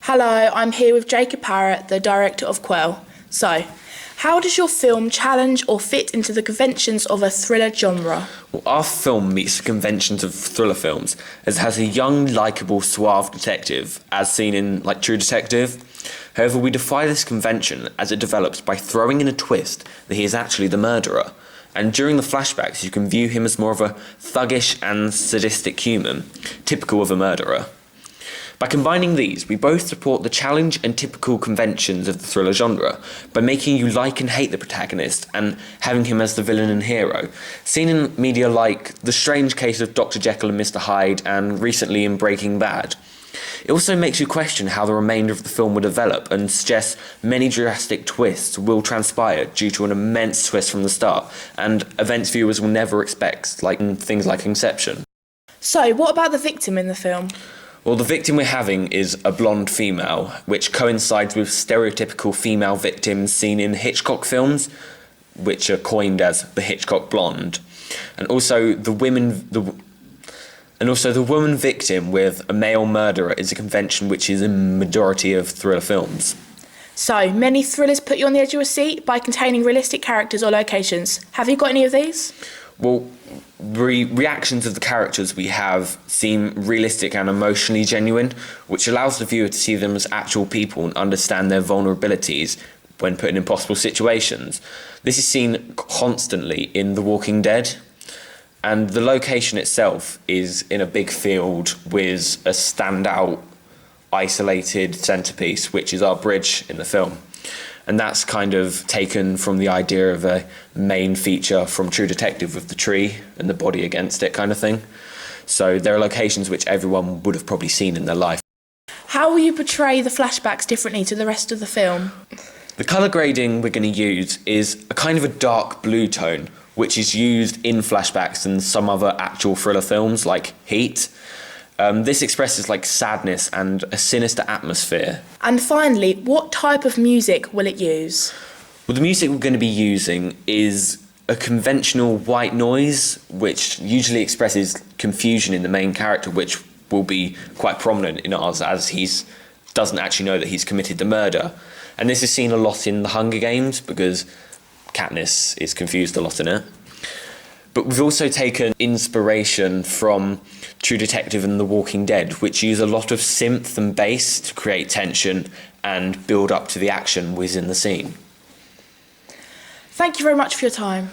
Hello, I'm here with Jacob Parrott, the director of Quell. So, how does your film challenge or fit into the conventions of a thriller genre? Well, our film meets the conventions of thriller films, as it has a young, likeable, suave detective, as seen in, True Detective. However, we defy this convention as it develops by throwing in a twist that he is actually the murderer. And during the flashbacks, you can view him as more of a thuggish and sadistic human, typical of a murderer. By combining these, we both support the challenge and typical conventions of the thriller genre, by making you like and hate the protagonist and having him as the villain and hero, seen in media like The Strange Case of Dr. Jekyll and Mr. Hyde and recently in Breaking Bad. It also makes you question how the remainder of the film will develop and suggests many drastic twists will transpire due to an immense twist from the start, and events viewers will never expect, like in things like Inception. So, what about the victim in the film? Well, the victim we're having is a blonde female, which coincides with stereotypical female victims seen in Hitchcock films, which are coined as the Hitchcock blonde. And also the woman victim with a male murderer is a convention which is in majority of thriller films. So, many thrillers put you on the edge of your seat by containing realistic characters or locations. Have you got any of these? Well, reactions of the characters we have seem realistic and emotionally genuine, which allows the viewer to see them as actual people and understand their vulnerabilities when put in impossible situations. This is seen constantly in The Walking Dead, and the location itself is in a big field with a standout, isolated centrepiece, which is our bridge in the film. And that's kind of taken from the idea of a main feature from True Detective with the tree and the body against it kind of thing. So there are locations which everyone would have probably seen in their life. How will you portray the flashbacks differently to the rest of the film? The colour grading we're going to use is a kind of a dark blue tone, which is used in flashbacks and some other actual thriller films like Heat. This expresses sadness and a sinister atmosphere. And finally, what type of music will it use? Well, the music we're going to be using is a conventional white noise, which usually expresses confusion in the main character, which will be quite prominent in ours as he doesn't actually know that he's committed the murder. And this is seen a lot in The Hunger Games because Katniss is confused a lot in it. But we've also taken inspiration from True Detective and The Walking Dead, which use a lot of synth and bass to create tension and build up to the action within the scene. Thank you very much for your time.